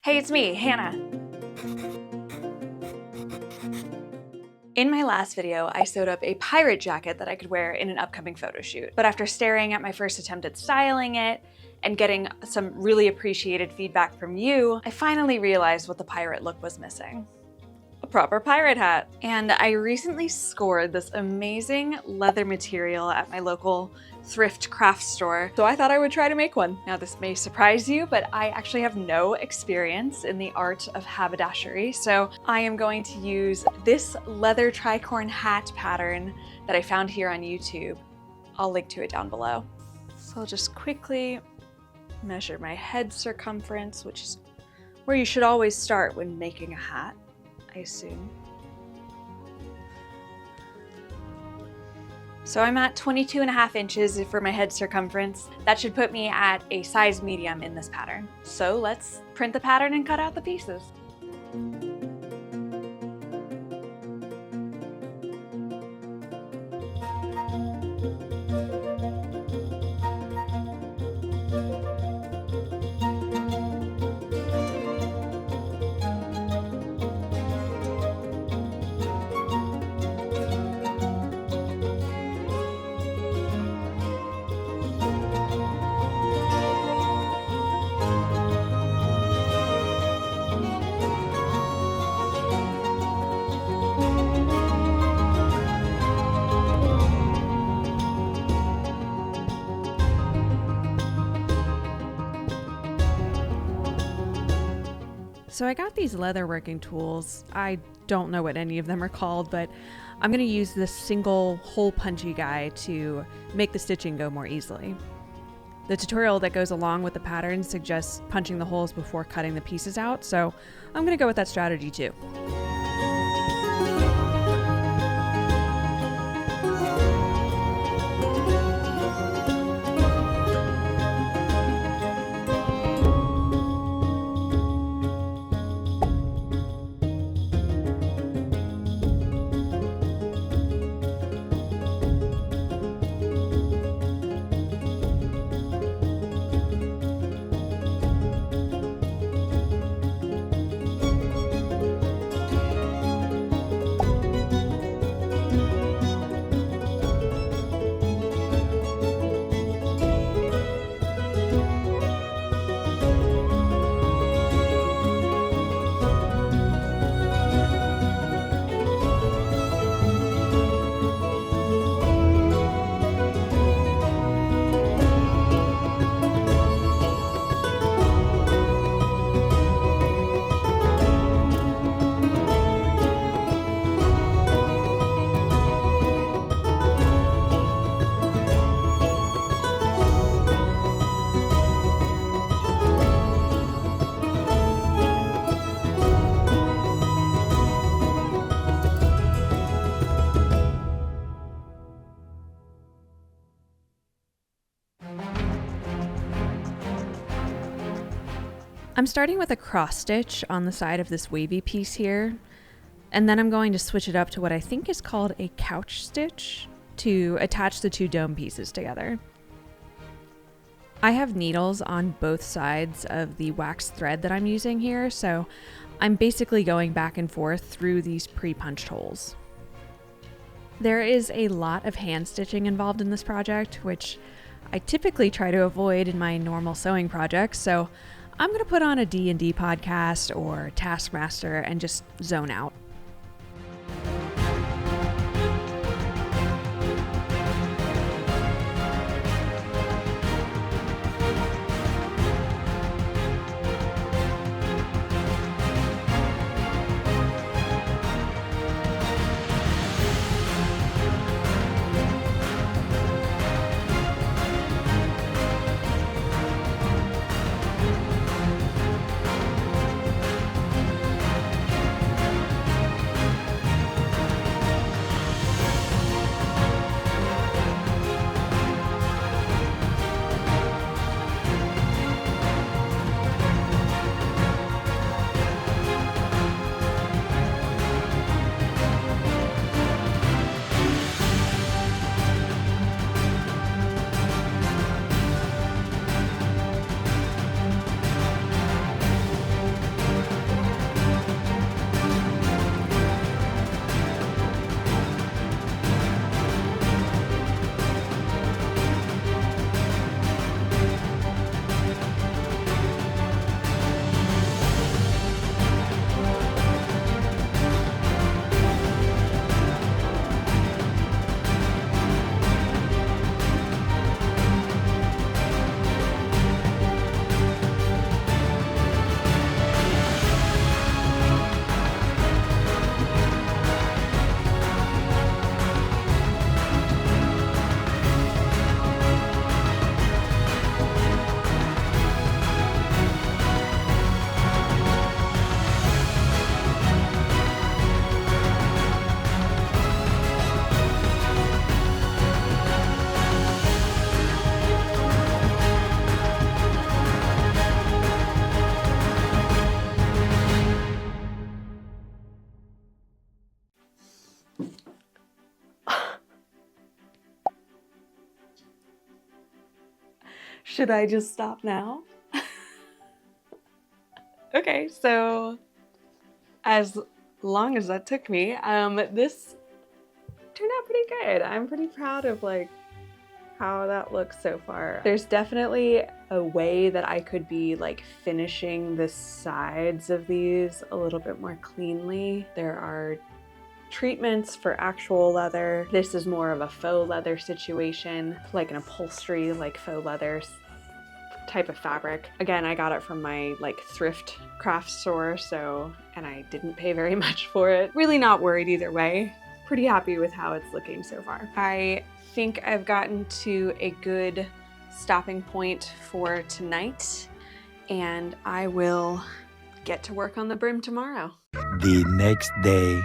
Hey, it's me, Hannah. In my last video, I sewed up a pirate jacket that I could wear in an upcoming photo shoot. But after staring at my first attempt at styling it and getting some really appreciated feedback from you, I finally realized what the pirate look was missing. A proper pirate hat. And I recently scored this amazing leather material at my local thrift craft store, so I thought I would try to make one. Now this may surprise you, but I actually have no experience in the art of haberdashery, so I am going to use this leather tricorn hat pattern that I found here on YouTube. I'll link to it down below. So I'll just quickly measure my head circumference, which is where you should always start when making a hat, I assume. So I'm at 22.5 inches for my head circumference. That should put me at a size medium in this pattern. So let's print the pattern and cut out the pieces. So I got these leather working tools. I don't know what any of them are called, but I'm going to use this single hole punchy guy to make the stitching go more easily. The tutorial that goes along with the pattern suggests punching the holes before cutting the pieces out, so I'm going to go with that strategy too. I'm starting with a cross stitch on the side of this wavy piece here, and then I'm going to switch it up to what I think is called a couch stitch to attach the two dome pieces together. I have needles on both sides of the waxed thread that I'm using here, so I'm basically going back and forth through these pre-punched holes. There is a lot of hand stitching involved in this project, which I typically try to avoid in my normal sewing projects, so I'm going to put on a D&D podcast or Taskmaster and just zone out. Should I just stop now? Okay, so as long as that took me, this turned out pretty good. I'm pretty proud of like how that looks so far. There's definitely a way that I could be like finishing the sides of these a little bit more cleanly. There are treatments for actual leather. This is more of a faux leather situation, like an upholstery, like faux leather type of fabric. Again, I got it from my like thrift craft store, and I didn't pay very much for it. Really not worried either way. Pretty happy with how it's looking so far. I think I've gotten to a good stopping point for tonight, and I will get to work on the brim tomorrow. The next day.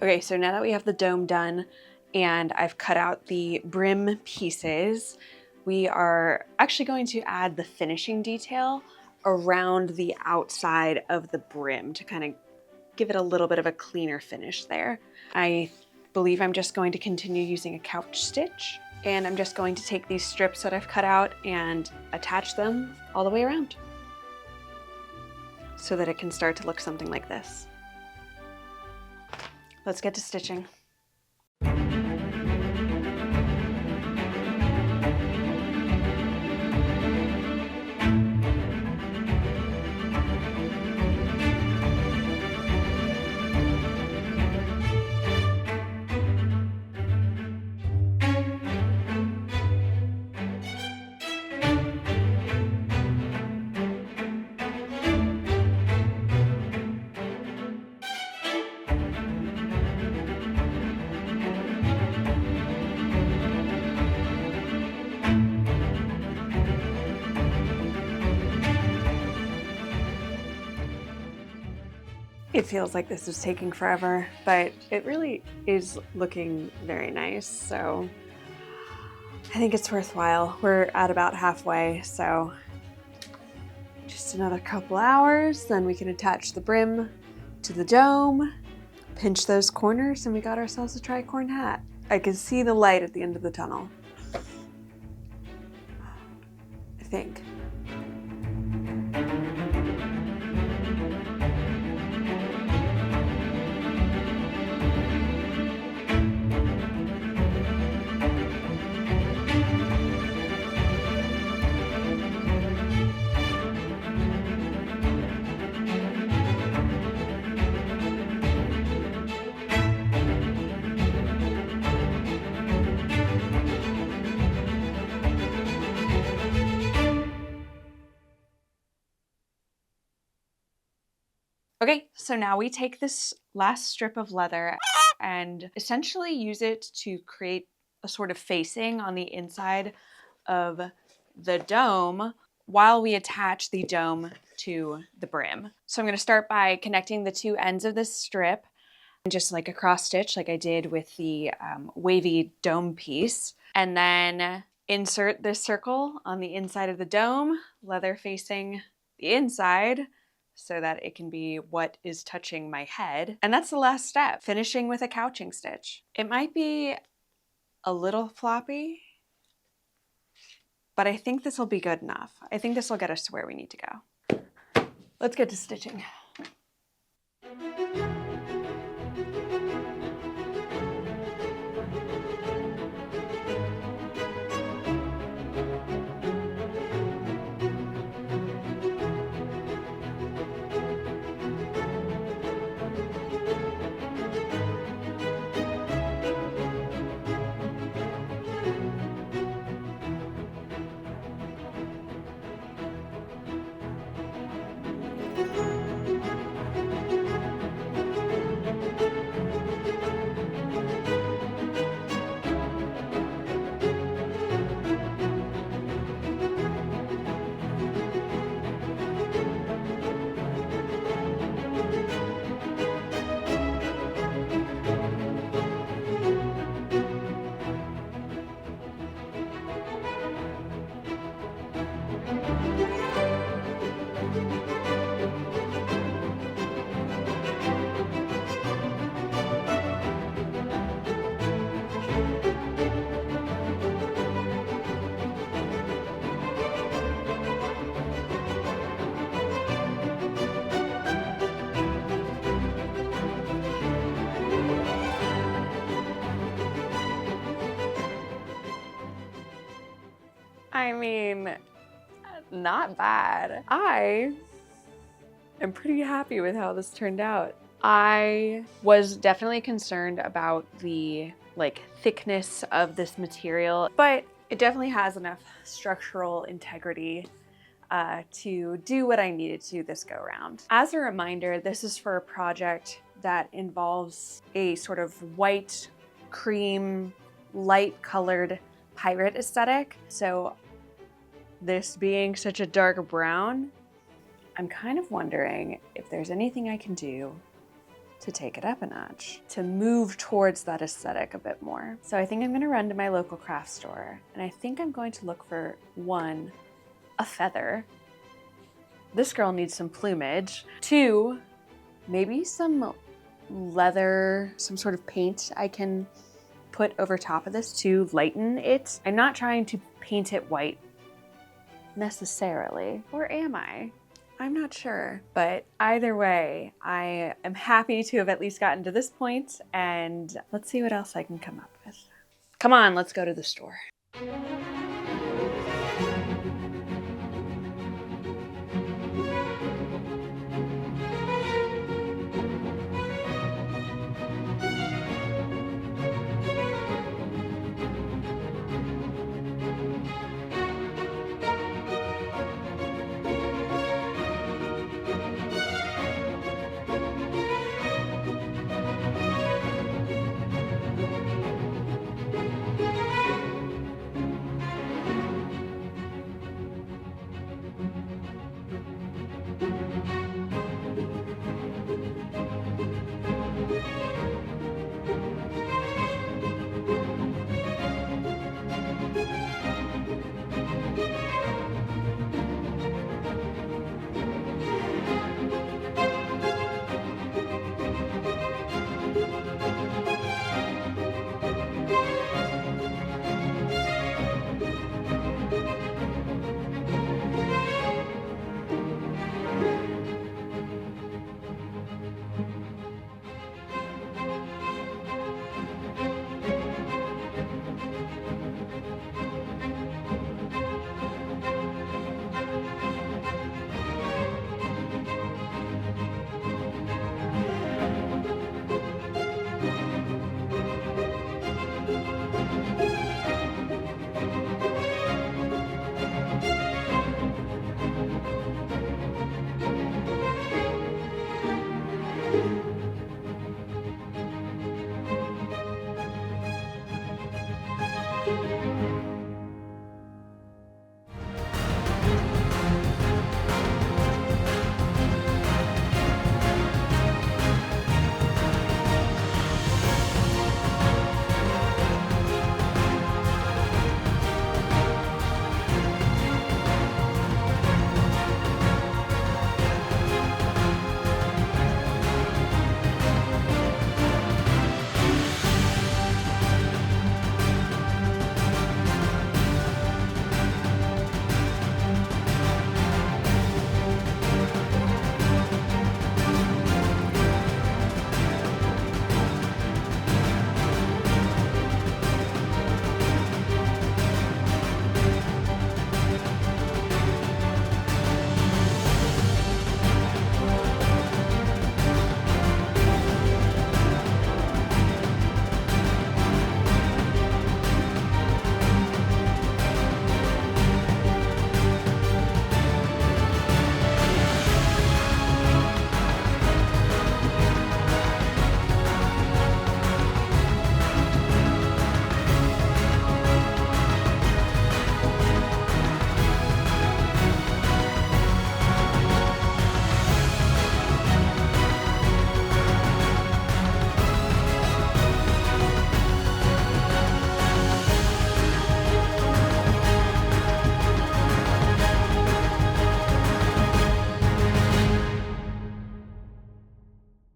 Okay, so now that we have the dome done and I've cut out the brim pieces, we are actually going to add the finishing detail around the outside of the brim to kind of give it a little bit of a cleaner finish there. I believe I'm just going to continue using a couch stitch, and I'm just going to take these strips that I've cut out and attach them all the way around so that it can start to look something like this. Let's get to stitching. It feels like this is taking forever, but it really is looking very nice, so I think it's worthwhile. We're at about halfway, so just another couple hours, then we can attach the brim to the dome, pinch those corners, and we got ourselves a tricorn hat. I can see the light at the end of the tunnel, I think. Okay, so now we take this last strip of leather and essentially use it to create a sort of facing on the inside of the dome while we attach the dome to the brim. So I'm going to start by connecting the two ends of this strip, just like a cross stitch like I did with the wavy dome piece, and then insert this circle on the inside of the dome, leather facing the inside, so that it can be what is touching my head. And that's the last step, finishing with a couching stitch. It might be a little floppy, but I think this will be good enough. I think this will get us to where we need to go. Let's get to stitching. I mean, not bad. I am pretty happy with how this turned out. I was definitely concerned about the thickness of this material, but it definitely has enough structural integrity to do what I needed to this go round. As a reminder, this is for a project that involves a sort of white, cream, light colored pirate aesthetic. So this being such a dark brown, I'm kind of wondering if there's anything I can do to take it up a notch, to move towards that aesthetic a bit more. So I think I'm gonna run to my local craft store, and I think I'm going to look for one, a feather. This girl needs some plumage. Two, maybe some leather, some sort of paint I can put over top of this to lighten it. I'm not trying to paint it white necessarily, or am I? I'm not sure, but either way, I am happy to have at least gotten to this point, and let's see what else I can come up with. Come on, let's go to the store.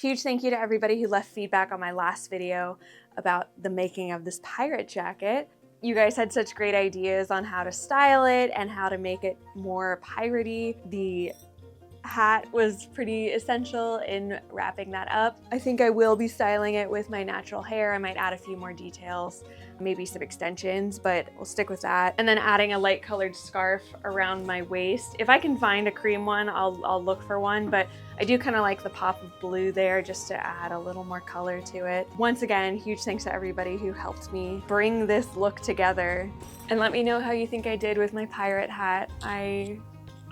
Huge thank you to everybody who left feedback on my last video about the making of this pirate jacket. You guys had such great ideas on how to style it and how to make it more piratey. The hat was pretty essential in wrapping that up. I think I will be styling it with my natural hair. I might add a few more details, maybe some extensions, but we'll stick with that. And then adding a light colored scarf around my waist. If I can find a cream one, I'll look for one, but I do kind of like the pop of blue there just to add a little more color to it. Once again, huge thanks to everybody who helped me bring this look together. And let me know how you think I did with my pirate hat.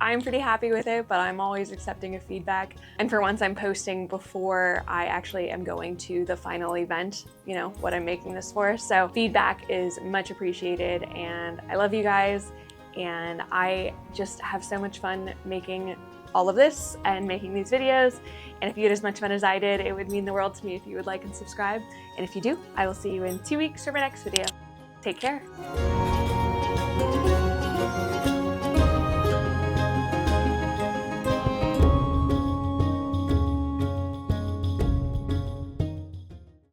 I'm pretty happy with it, but I'm always accepting of feedback. And for once, I'm posting before I actually am going to the final event, you know, what I'm making this for. So feedback is much appreciated, and I love you guys. And I just have so much fun making all of this and making these videos. And if you had as much fun as I did, it would mean the world to me if you would like and subscribe. And if you do, I will see you in 2 weeks for my next video. Take care.